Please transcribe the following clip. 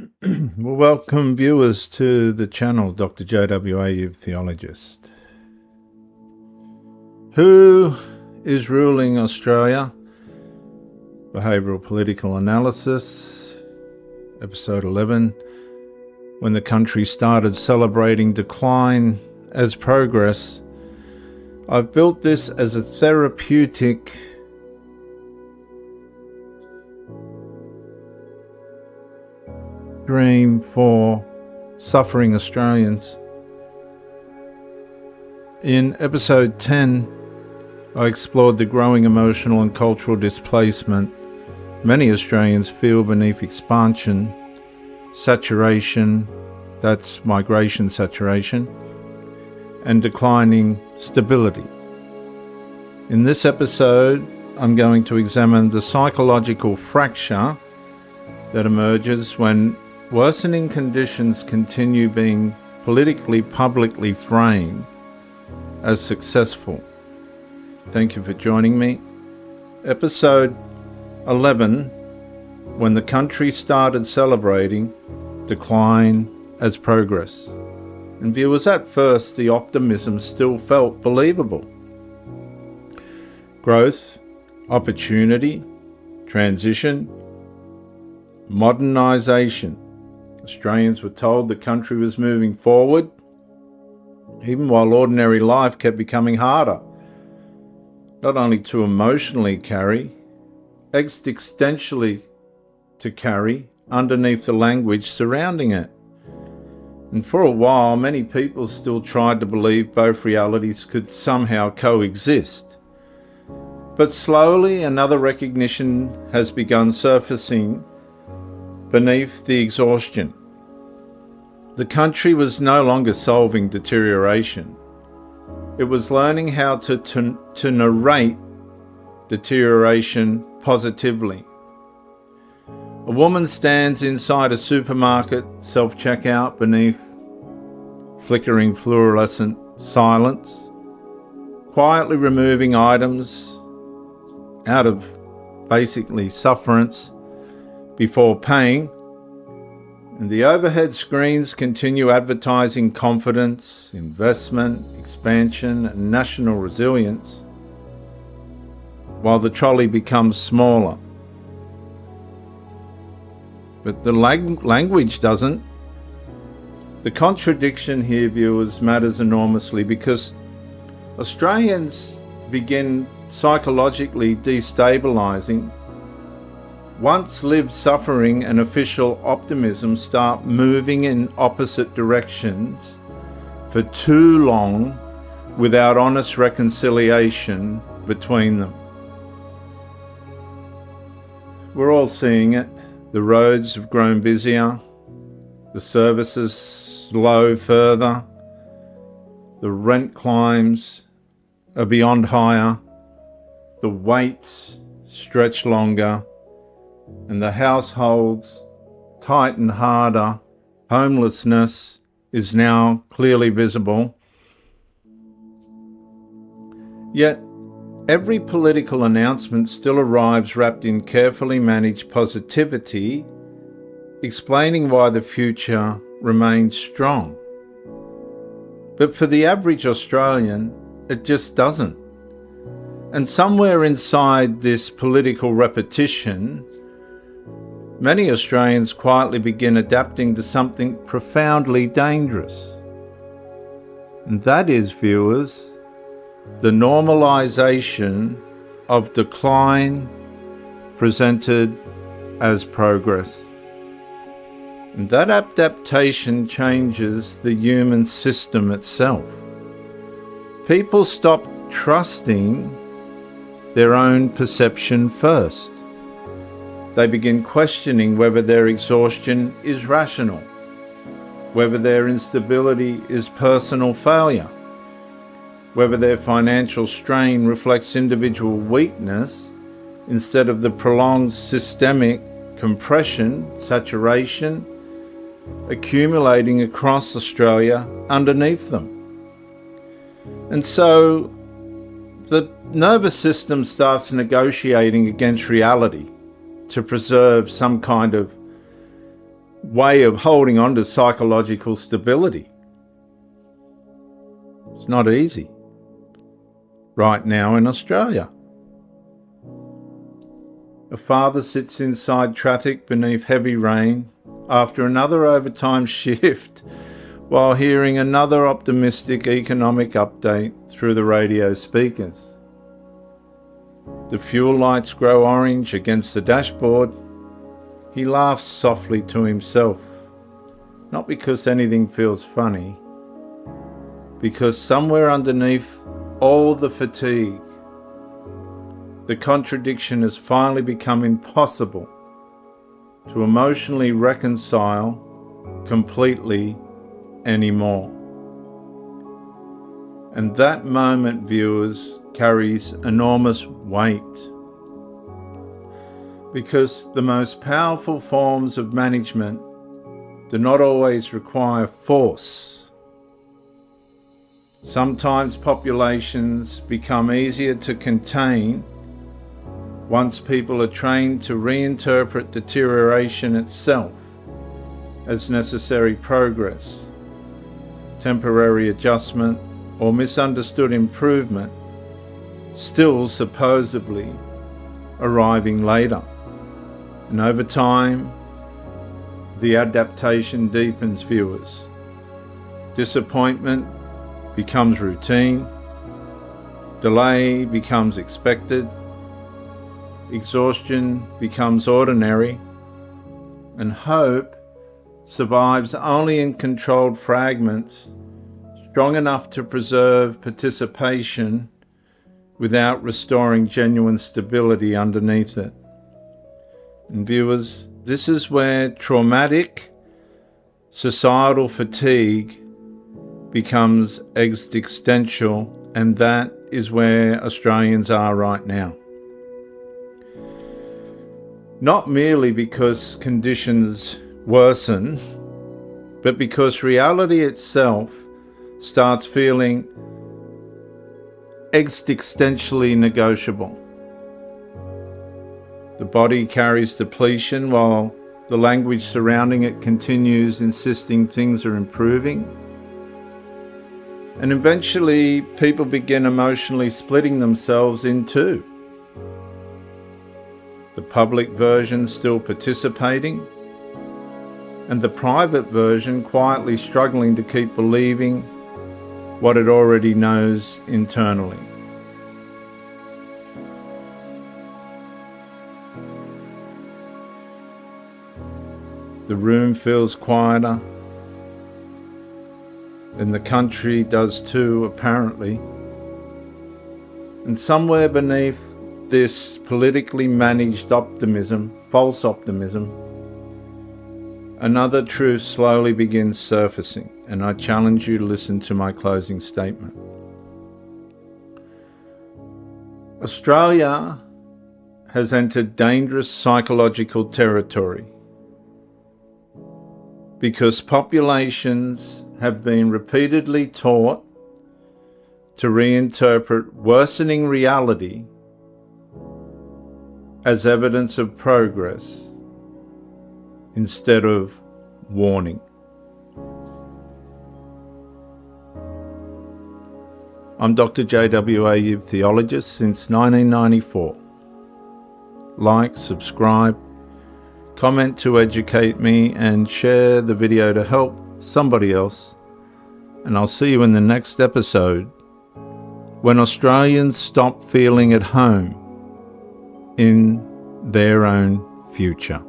Well, welcome viewers to the channel, Dr. JWA, Youth Theologist. Who is ruling Australia? Behavioural-political analysis, episode 11. When the country started celebrating decline as progress. I've built this as a therapeutic dream for suffering Australians. In episode 10, I explored the growing emotional and cultural displacement many Australians feel beneath expansion, saturation, that's migration saturation, and declining stability. In this episode, I'm going to examine the psychological fracture that emerges when worsening conditions continue being politically publicly framed as successful. Thank you for joining me. Episode 11, when the country started celebrating decline as progress. And viewers, at first the optimism still felt believable. Growth, opportunity, transition, modernisation. Australians were told the country was moving forward, even while ordinary life kept becoming harder, not only to emotionally carry, existentially to carry underneath the language surrounding it. And for a while, many people still tried to believe both realities could somehow coexist. But slowly, another recognition has begun surfacing beneath the exhaustion. The country was no longer solving deterioration. It was learning how to narrate deterioration positively. A woman stands inside a supermarket self-checkout beneath flickering fluorescent silence, quietly removing items out of basically sufferance before paying, and the overhead screens continue advertising confidence, investment, expansion, and national resilience, while the trolley becomes smaller. But the language doesn't. The contradiction here, viewers, matters enormously because Australians begin psychologically destabilising. Once lived suffering and official optimism start moving in opposite directions for too long without honest reconciliation between them. We're all seeing it. The roads have grown busier, the services slow further, the rent climbs are beyond higher, the waits stretch longer, and the households tighten harder. Homelessness is now clearly visible. Yet, every political announcement still arrives wrapped in carefully managed positivity, explaining why the future remains strong. But for the average Australian, it just doesn't. And somewhere inside this political repetition, many Australians quietly begin adapting to something profoundly dangerous. And that is, viewers, the normalisation of decline presented as progress. And that adaptation changes the human system itself. People stop trusting their own perception first. They begin questioning whether their exhaustion is rational, whether their instability is personal failure, whether their financial strain reflects individual weakness instead of the prolonged systemic compression, saturation, accumulating across Australia underneath them. And so the nervous system starts negotiating against reality to preserve some kind of way of holding on to psychological stability. It's not easy right now in Australia. A father sits inside traffic beneath heavy rain after another overtime shift while hearing another optimistic economic update through the radio speakers. The fuel lights grow orange against the dashboard. He laughs softly to himself, not because anything feels funny, because somewhere underneath all the fatigue, the contradiction has finally become impossible to emotionally reconcile completely anymore. And that moment, viewers, carries enormous weight, because the most powerful forms of management do not always require force. Sometimes populations become easier to contain once people are trained to reinterpret deterioration itself as necessary progress, temporary adjustment, or misunderstood improvement, still supposedly arriving later. And over time, the adaptation deepens, viewers. Disappointment becomes routine, delay becomes expected, exhaustion becomes ordinary, and hope survives only in controlled fragments, strong enough to preserve participation without restoring genuine stability underneath it. And viewers, this is where traumatic societal fatigue becomes existential, and that is where Australians are right now. Not merely because conditions worsen, but because reality itself starts feeling existentially negotiable. The body carries depletion while the language surrounding it continues insisting things are improving. And eventually people begin emotionally splitting themselves in two. The public version still participating, and the private version quietly struggling to keep believing what it already knows internally. The room feels quieter, and the country does too, apparently. And somewhere beneath this politically managed optimism, false optimism, another truth slowly begins surfacing, and I challenge you to listen to my closing statement. Australia has entered dangerous psychological territory because populations have been repeatedly taught to reinterpret worsening reality as evidence of progress instead of warning. I'm Dr. J.W. Ayub, theologist since 1994. Like, subscribe, comment to educate me, and share the video to help somebody else. And I'll see you in the next episode, when Australians stop feeling at home in their own future.